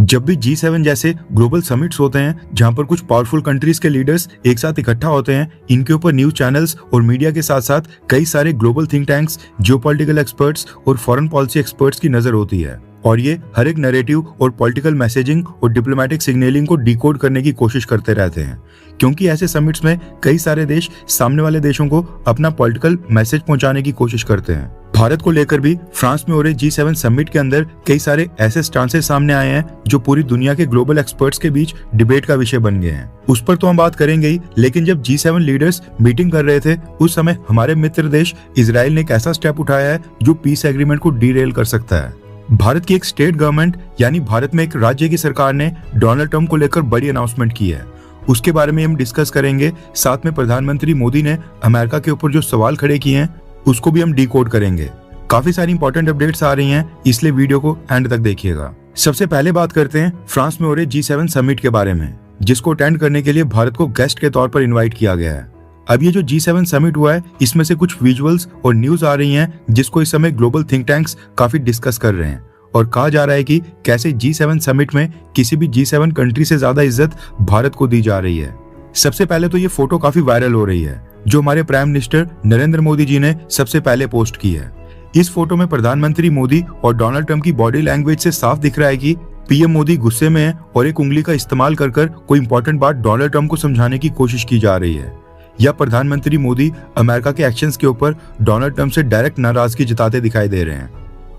जब भी G7 जैसे ग्लोबल समिट्स होते हैं जहां पर कुछ पावरफुल कंट्रीज के लीडर्स एक साथ इकट्ठा होते हैं, इनके ऊपर न्यूज चैनल्स और मीडिया के साथ साथ कई सारे global think tanks, geopolitical experts और फॉरेन पॉलिसी एक्सपर्ट्स की नजर होती है और ये हर एक नैरेटिव और पॉलिटिकल मैसेजिंग और डिप्लोमेटिक सिग्नलिंग को डिकोड करने की कोशिश करते रहते हैं, क्योंकि ऐसे समिट्स में कई सारे देश सामने वाले देशों को अपना पॉलिटिकल मैसेज पहुंचाने की कोशिश करते हैं। भारत को लेकर भी फ्रांस में हो रहे G7 समिट के अंदर कई सारे ऐसे स्टांसेस सामने आए हैं जो पूरी दुनिया के ग्लोबल एक्सपर्ट्स के बीच डिबेट का विषय बन गए हैं। उस पर तो हम बात करेंगे ही, लेकिन जब G7 लीडर्स मीटिंग कर रहे थे उस समय हमारे मित्र देश इजराइल ने एक ऐसा स्टेप उठाया है जो पीस एग्रीमेंट को डीरेल कर सकता है। भारत की एक स्टेट गवर्नमेंट यानी भारत में एक राज्य की सरकार ने डोनाल्ड ट्रंप को लेकर बड़ी अनाउंसमेंट की है। उसके बारे में हम डिस्कस करेंगे। साथ में प्रधानमंत्री मोदी ने अमेरिका के ऊपर जो सवाल खड़े किए हैं उसको भी हम डिकोड करेंगे। काफी सारी इंपॉर्टेंट अपडेट्स आ रही हैं, इसलिए वीडियो को एंड तक देखिएगा। सबसे पहले बात करते हैं फ्रांस में हो रहे G7 समिट के बारे में, जिसको अटेंड करने के लिए भारत को गेस्ट के तौर पर इन्वाइट किया गया है। अब ये जो G7 समिट हुआ है इसमें से कुछ विजुअल्स और न्यूज आ रही हैं जिसको इस समय ग्लोबल थिंक टैंक्स काफी डिस्कस कर रहे हैं और कहा जा रहा है कि कैसे G7 समिट में किसी भी G7 कंट्री से ज्यादा इज्जत भारत को दी जा रही है। सबसे पहले तो ये फोटो काफी वायरल हो रही है जो हमारे प्राइम मिनिस्टर नरेंद्र मोदी जी ने सबसे पहले पोस्ट की है। इस फोटो में प्रधानमंत्री मोदी और डोनाल्ड ट्रंप की बॉडी लैंग्वेज से साफ दिख रहा है कि पीएम मोदी गुस्से में है और एक उंगली का इस्तेमाल कर कोई इंपॉर्टेंट बात डोनाल्ड ट्रंप को समझाने की कोशिश की जा रही है, या प्रधानमंत्री मोदी अमेरिका के एक्शंस के ऊपर डोनाल्ड ट्रंप से डायरेक्ट नाराजगी जताते दिखाई दे रहे हैं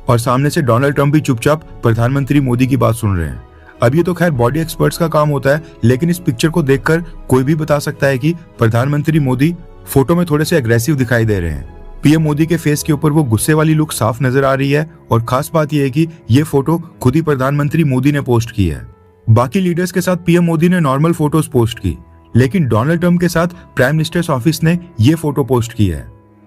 और सामने से डोनाल्ड ट्रंप भी चुपचाप प्रधानमंत्री मोदी की बात सुन रहे हैं। अब ये तो खैर बॉडी एक्सपर्ट्स का काम होता है, लेकिन इस पिक्चर को देखकर कोई भी बता सकता है कि प्रधानमंत्री मोदी फोटो में थोड़े से एग्रेसिव दिखाई दे रहे हैं। पीएम मोदी के फेस के ऊपर वो गुस्से वाली लुक साफ नजर आ रही है और खास बात यह है कि ये फोटो खुद ही प्रधानमंत्री मोदी ने पोस्ट की है। बाकी लीडर्स के साथ पीएम मोदी ने नॉर्मल फोटोज पोस्ट की, लेकिन डोनाल्ड ट्रंप के साथ प्राइम मिनिस्टर्स ऑफिस ने ये फोटो पोस्ट की है,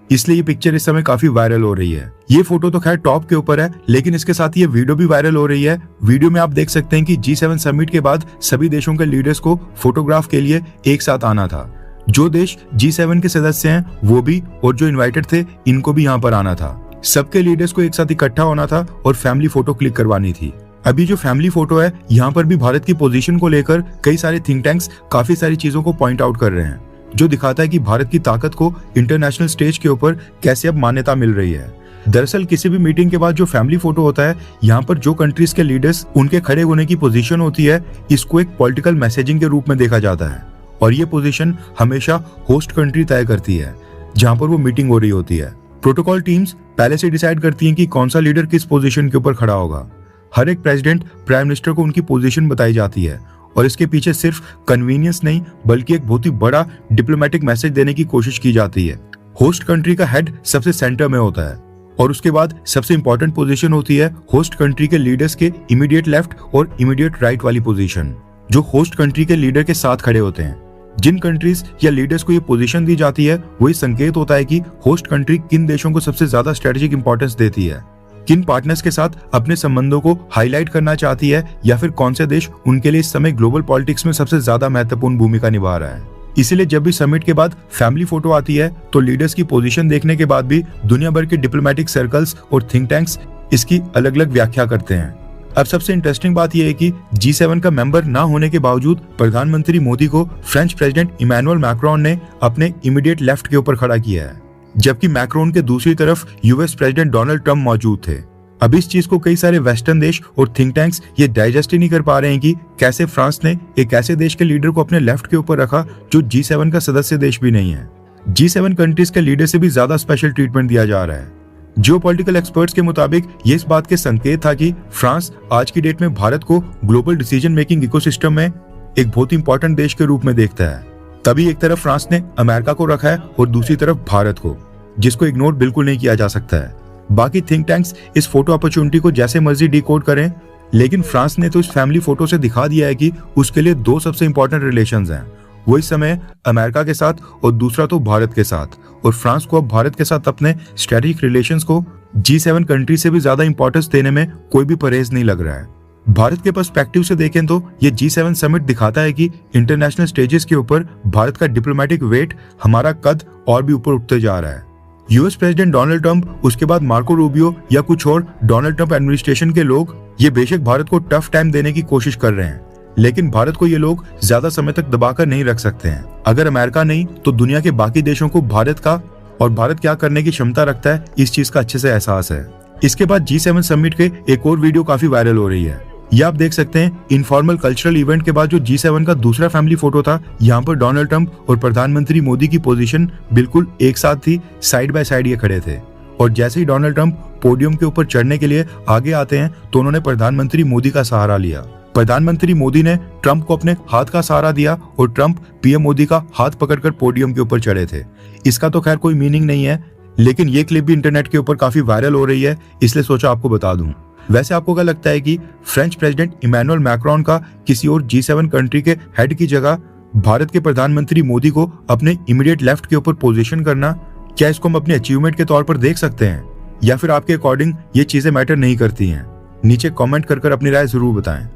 इसलिए ये पिक्चर इस समय काफी वायरल हो रही है। ये फोटो तो खैर टॉप के ऊपर है, लेकिन इसके साथ ये वीडियो भी वायरल हो रही है। वीडियो में आप देख सकते हैं कि G7 समिट के बाद सभी देशों के लीडर्स को फोटोग्राफ के लिए एक साथ आना था। जो देश G7 के सदस्य हैं वो भी और जो इन्वाइटेड थे इनको भी यहाँ पर आना था। सबके लीडर्स को एक साथ इकट्ठा होना था और फैमिली फोटो क्लिक करवानी थी। अभी जो फैमिली फोटो है यहाँ पर भी भारत की पोजीशन को लेकर कई सारे थिंक टैंक्स काफी सारी चीजों को पॉइंट आउट कर रहे हैं, जो दिखाता है कि भारत की ताकत को इंटरनेशनल स्टेज के ऊपर कैसे अब मान्यता मिल रही है। दरअसल किसी भी मीटिंग के बाद जो फैमिली फोटो होता है, यहाँ पर जो कंट्रीज के लीडर्स उनके खड़े होने की पोजीशन होती है, इसको एक पॉलिटिकल मैसेजिंग के रूप में देखा जाता है और ये पोजीशन हमेशा होस्ट कंट्री तय करती है जहाँ पर वो मीटिंग हो रही होती है। प्रोटोकॉल टीम्स पहले से डिसाइड करती हैं कि कौन सा लीडर किस पोजीशन के ऊपर खड़ा होगा। हर एक प्रेसिडेंट प्राइम मिनिस्टर को उनकी पोजीशन बताई जाती है और इसके पीछे सिर्फ कन्वीनियंस नहीं बल्कि एक बहुत ही बड़ा डिप्लोमेटिक मैसेज देने की कोशिश की जाती है। होस्ट कंट्री का हेड सबसे सेंटर में होता है और उसके बाद सबसे इंपॉर्टेंट पोजीशन होती है होस्ट कंट्री के लीडर्स के इमीडिएट लेफ्ट और इमीडिएट राइट वाली पोजीशन, जो होस्ट कंट्री के लीडर के साथ खड़े होते हैं। जिन कंट्रीज या लीडर्स को ये पोजीशन दी जाती है वही संकेत होता है कि होस्ट कंट्री किन देशों को सबसे ज्यादा स्ट्रेटेजिक इंपॉर्टेंस देती है, किन पार्टनर्स के साथ अपने संबंधों को हाईलाइट करना चाहती है, या फिर कौन से देश उनके लिए इस समय ग्लोबल पॉलिटिक्स में सबसे ज्यादा महत्वपूर्ण भूमिका निभा रहा है। इसीलिए जब भी समिट के बाद फैमिली फोटो आती है तो लीडर्स की पोजीशन देखने के बाद भी दुनिया भर के डिप्लोमेटिक सर्कल्स और थिंक टैंक्स इसकी अलग अलग व्याख्या करते हैं। अब सबसे इंटरेस्टिंग बात यह है कि G7 का मेंबर ना होने के बावजूद प्रधानमंत्री मोदी को फ्रेंच प्रेसिडेंट इमैनुअल मैक्रोन ने अपने इमीडिएट लेफ्ट के ऊपर खड़ा किया है, जबकि मैक्रोन के दूसरी तरफ यूएस प्रेसिडेंट डोनाल्ड ट्रंप मौजूद थे। अब इस चीज को कई सारे वेस्टर्न देश और थिंक टैंक्स ये डाइजेस्ट ही नहीं कर पा रहे हैं कि कैसे फ्रांस ने एक ऐसे देश के लीडर को अपने लेफ्ट के ऊपर रखा जो G7 का सदस्य देश भी नहीं है। G7 कंट्रीज के लीडर से भी ज्यादा स्पेशल ट्रीटमेंट दिया जा रहा है। जियोपॉलिटिकल एक्सपर्ट्स के मुताबिक ये इस बात के संकेत था कि फ्रांस आज की डेट में भारत को ग्लोबल डिसीजन मेकिंग इकोसिस्टम में एक बहुत इंपॉर्टेंट देश के रूप में देखता है। तभी एक तरफ फ्रांस ने अमेरिका को रखा है और दूसरी तरफ भारत को, जिसको इग्नोर बिल्कुल नहीं किया जा सकता है। बाकी थिंक टैंक्स इस फोटो अपॉर्चुनिटी को जैसे मर्जी डिकोड करें, लेकिन फ्रांस ने तो इस फैमिली फोटो से दिखा दिया है कि उसके लिए दो सबसे इंपॉर्टेंट रिलेशंस हैं, वो इस समय अमेरिका के साथ और दूसरा तो भारत के साथ। और फ्रांस को अब भारत के साथ अपने स्ट्रेटेजिक रिलेशंस को G7 कंट्री से भी ज्यादा इंपॉर्टेंस देने में कोई भी परहेज नहीं लग रहा है। भारत के पर्सपेक्टिव से देखें तो ये G7 समिट दिखाता है कि इंटरनेशनल स्टेजेस के ऊपर भारत का डिप्लोमेटिक वेट, हमारा कद और भी ऊपर उठते जा रहा है। यूएस प्रेसिडेंट डोनाल्ड ट्रंप, उसके बाद मार्को रूबियो या कुछ और डोनाल्ड ट्रंप एडमिनिस्ट्रेशन के लोग ये बेशक भारत को टफ टाइम देने की कोशिश कर रहे हैं, लेकिन भारत को ये लोग ज्यादा समय तक दबाकर नहीं रख सकते हैं। अगर अमेरिका नहीं तो दुनिया के बाकी देशों को भारत का और भारत क्या करने की क्षमता रखता है इस चीज का अच्छे से एहसास है। इसके बाद G7 समिट के एक और वीडियो काफी वायरल हो रही है। ये आप देख सकते हैं इनफॉर्मल कल्चरल इवेंट के बाद जो G7 का दूसरा फैमिली फोटो था, यहाँ पर डोनाल्ड ट्रंप और प्रधानमंत्री मोदी की पोजीशन बिल्कुल एक साथ थी, साइड बाय साइड ये खड़े थे। और जैसे ही डोनाल्ड ट्रंप पोडियम के ऊपर चढ़ने के लिए आगे आते हैं तो उन्होंने प्रधानमंत्री मोदी का सहारा लिया। प्रधानमंत्री मोदी ने ट्रंप को अपने हाथ का सहारा दिया और ट्रंप पीएम मोदी का हाथ पकड़कर पोडियम के ऊपर चढ़े थे। इसका तो खैर कोई मीनिंग नहीं है, लेकिन ये क्लिप भी इंटरनेट के ऊपर काफी वायरल हो रही है, इसलिए सोचा आपको बता दूं। वैसे आपको क्या लगता है कि फ्रेंच प्रेसिडेंट इमैनुअल मैक्रोन का किसी और G7 कंट्री के हेड की जगह भारत के प्रधानमंत्री मोदी को अपने इमीडिएट लेफ्ट के ऊपर पोजीशन करना, क्या इसको हम अपने अचीवमेंट के तौर पर देख सकते हैं, या फिर आपके अकॉर्डिंग ये चीजें मैटर नहीं करती हैं? नीचे कमेंट कर अपनी राय जरूर बताएं।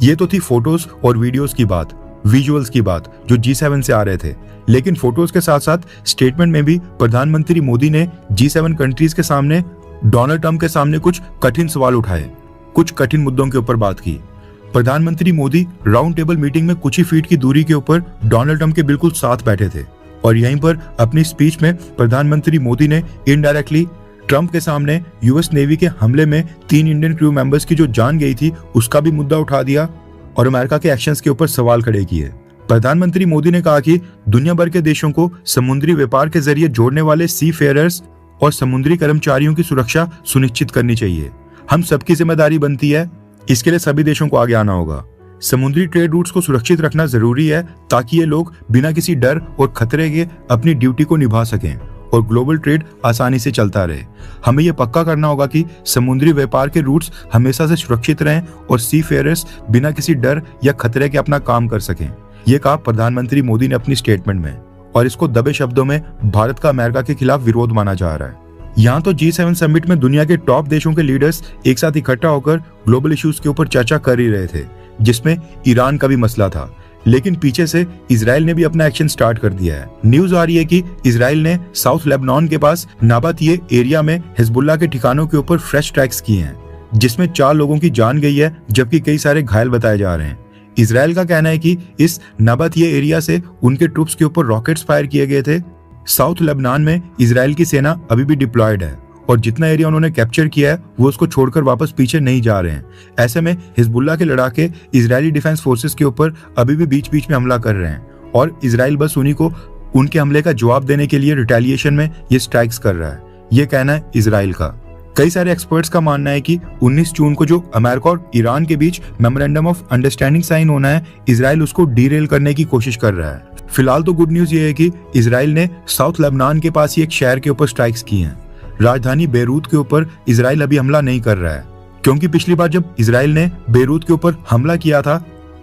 ये तो थी फोटोज और वीडियोस की बात, विजुअल्स की बात जो G7 से आ रहे थे, लेकिन फोटोज के साथ साथ स्टेटमेंट में भी प्रधानमंत्री मोदी ने G7 कंट्रीज के सामने डोनाल्ड ट्रंप के सामने कुछ कठिन सवाल उठाए, कुछ कठिन मुद्दों के ऊपर बात की। प्रधानमंत्री मोदी राउंड टेबल मीटिंग में कुछ ही फीट की दूरी के ऊपर डोनाल्ड ट्रंप के बिल्कुल साथ बैठे थे, और यहीं पर अपनी स्पीच में प्रधानमंत्री मोदी ने इनडायरेक्टली ट्रंप के सामने यूएस नेवी के हमले में 3 इंडियन क्रू मेंबर्स की जो जान गई थी उसका भी मुद्दा उठा दिया और अमेरिका के एक्शंस के ऊपर सवाल खड़े किए। प्रधानमंत्री मोदी ने कहा कि दुनिया भर के देशों को समुद्री व्यापार के जरिए जोड़ने वाले सी फेयरर्स और समुद्री कर्मचारियों की सुरक्षा सुनिश्चित करनी चाहिए। हम सबकी जिम्मेदारी बनती है, इसके लिए सभी देशों को आगे आना होगा। समुद्री ट्रेड रूट्स को सुरक्षित रखना जरूरी है ताकि ये लोग बिना किसी डर और खतरे के अपनी ड्यूटी को निभा सकें और ग्लोबल ट्रेड आसानी से चलता रहे। हमें यह पक्का करना होगा कि समुद्री व्यापार के रूट्स हमेशा से सुरक्षित रहें और सी फेयरर्स बिना किसी डर या खतरे के अपना काम कर सकें। ये कहा प्रधानमंत्री मोदी ने अपनी स्टेटमेंट में, और इसको दबे शब्दों में भारत का अमेरिका के खिलाफ विरोध माना जा रहा है। यहाँ तो G7 समिट में दुनिया के टॉप देशों के लीडर्स एक साथ इकट्ठा होकर ग्लोबल इश्यूज के ऊपर चर्चा कर ही रहे थे, जिसमें ईरान का भी मसला था, लेकिन पीछे से इजराइल ने भी अपना एक्शन स्टार्ट कर दिया है। न्यूज आ रही है कि इजराइल ने साउथ लेबनान के पास नाबातिये एरिया में हिजबुल्लाह के ठिकानों के ऊपर फ्रेश स्ट्राइक्स किए हैं, जिसमें 4 लोगों की जान गई है जबकि कई सारे घायल बताए जा रहे हैं। इजराइल का कहना है कि इस नाबातिये एरिया से उनके ट्रूप्स के ऊपर रॉकेट्स फायर किए गए थे। साउथ लेबनान में इजराइल की सेना अभी भी डिप्लॉयड है और जितना एरिया उन्होंने कैप्चर किया है वो उसको छोड़कर वापस पीछे नहीं जा रहे हैं। ऐसे में हिजबुल्लाह के लड़ाके इजरायली डिफेंस फोर्सेस के ऊपर अभी भी बीच बीच में हमला कर रहे हैं और इजराइल बस उन्हीं को उनके हमले का जवाब देने के लिए रिटेलिएशन में ये स्ट्राइक्स कर रहा है। ये कहना है इजराइल का। कई सारे एक्सपर्ट्स का मानना है कि 19 जून को जो अमेरिका और ईरान के बीच मेमोरेंडम ऑफ अंडरस्टैंडिंग साइन होना है, इजराइल उसको डीरेल करने की कोशिश कर रहा है। फिलहाल तो गुड न्यूज ये है कि इजराइल ने साउथ लेबनान के पास ही एक शहर के ऊपर स्ट्राइक्स की हैं। राजधानी बेरूत के ऊपर इजराइल अभी हमला नहीं कर रहा है, क्योंकि पिछली बार जब इजराइल ने बेरूत के ऊपर हमला किया था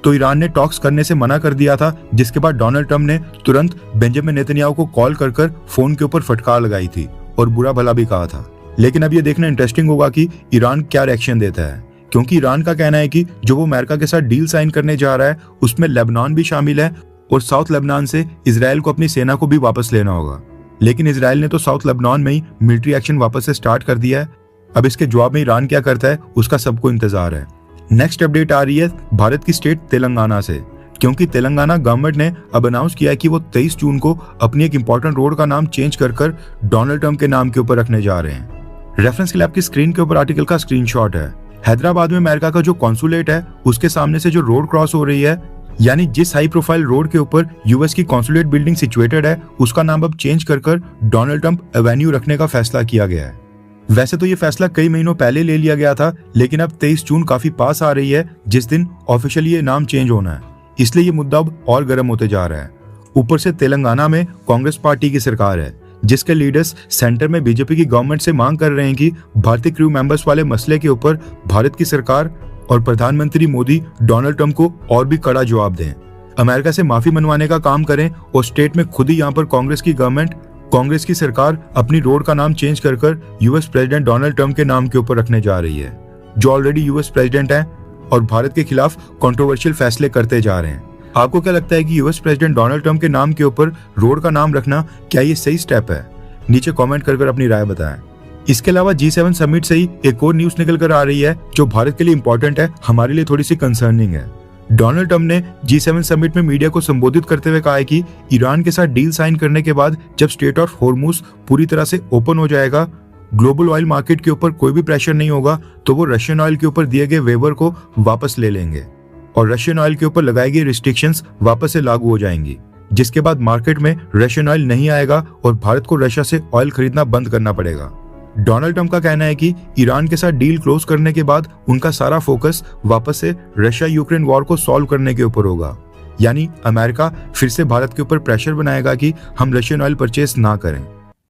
तो ईरान ने टॉक्स करने से मना कर दिया था, जिसके बाद डोनाल्ड ट्रंप ने तुरंत बेंजामिन नेतन्याहू को कॉल कर फोन के ऊपर फटकार लगाई थी और बुरा भला भी कहा था। लेकिन अब ये देखना इंटरेस्टिंग होगा कि ईरान क्या रिएक्शन देता है, क्योंकि ईरान का कहना है कि जो वो अमेरिका के साथ डील साइन करने जा रहा है उसमें लेबनान भी शामिल है और साउथ लेबनान से इजराइल को अपनी सेना को भी वापस लेना होगा। लेकिन इजराइल ने तो साउथ लेबनान में ही मिलिट्री एक्शन वापस से स्टार्ट कर दिया है। अब इसके जवाब में ईरान क्या करता है उसका सबको इंतजार है। नेक्स्ट अपडेट आ रही है भारत की स्टेट तेलंगाना से, क्योंकि तेलंगाना गवर्नमेंट ने अब अनाउंस किया है कि वो 23 जून को अपनी एक इंपॉर्टेंट रोड का नाम चेंज कर डोनाल्ड ट्रंप के नाम के ऊपर रखने जा रहे हैं। रेफरेंस के लिए आपकी स्क्रीन के ऊपर आर्टिकल का स्क्रीनशॉट है। हैदराबाद में अमेरिका का जो कॉन्सुलेट है उसके सामने से जो रोड क्रॉस हो रही है, यानी जिस हाई प्रोफाइल रोड के ऊपर यूएस की कॉन्सुलेट बिल्डिंग सिचुएटेड है, उसका नाम अब चेंज कर डोनाल्ड ट्रंप एवेन्यू रखने का फैसला किया गया है। वैसे तो ये फैसला कई महीनों पहले ले लिया गया था, लेकिन अब 23 जून काफी पास आ रही है जिस दिन ऑफिशियली ये नाम चेंज होना है, इसलिए ये मुद्दा अब और गर्म होते जा रहा है। ऊपर से तेलंगाना में कांग्रेस पार्टी की सरकार है, जिसके लीडर्स सेंटर में बीजेपी की गवर्नमेंट से मांग कर रहे हैं कि भारतीय क्रू मेंबर्स वाले मसले के ऊपर भारत की सरकार और प्रधानमंत्री मोदी डोनाल्ड ट्रंप को और भी कड़ा जवाब दें, अमेरिका से माफी मनवाने का काम करें और स्टेट में खुद ही यहाँ पर कांग्रेस की गवर्नमेंट, कांग्रेस की सरकार अपनी रोड का नाम चेंज कर यूएस प्रेसिडेंट डोनाल्ड ट्रंप के नाम के ऊपर रखने जा रही है, जो ऑलरेडी यूएस प्रेसिडेंट हैं और भारत के खिलाफ कंट्रोवर्शियल फैसले करते जा रहे हैं। आपको क्या लगता है कि यूएस प्रेसिडेंट डोनाल्ड ट्रंप के नाम के ऊपर रोड का नाम रखना क्या ये सही स्टेप है? नीचे कमेंट कर अपनी राय बताएं। इसके अलावा G7 समिट से ही एक और न्यूज निकल कर आ रही है जो भारत के लिए इंपॉर्टेंट है, हमारे लिए थोड़ी सी कंसर्निंग है। डोनाल्ड ट्रंप ने G7 समिट में मीडिया को संबोधित करते हुए कहा है कि ईरान के साथ डील साइन करने के बाद जब स्ट्रेट ऑफ हॉर्मुज पूरी तरह से ओपन हो जाएगा, ग्लोबल ऑयल मार्केट के ऊपर कोई भी प्रेशर नहीं होगा, तो वो रशियन ऑयल के ऊपर दिए गए वेवर को वापस ले लेंगे और रशियन ऑयल के ऊपर लगाई गई रिस्ट्रिक्शंस वापस से लागू हो जाएंगी, जिसके बाद मार्केट में रशियन ऑयल नहीं आएगा और भारत को रशिया से ऑयल खरीदना बंद करना पड़ेगा। डोनाल्ड ट्रंप का कहना है कि ईरान के साथ डील क्लोज करने के बाद उनका सारा फोकस वापस से रशिया यूक्रेन वॉर को सॉल्व करने के ऊपर होगा, यानी अमेरिका फिर से भारत के ऊपर प्रेशर बनाएगा कि हम रशियन ऑयल परचेस ना करें।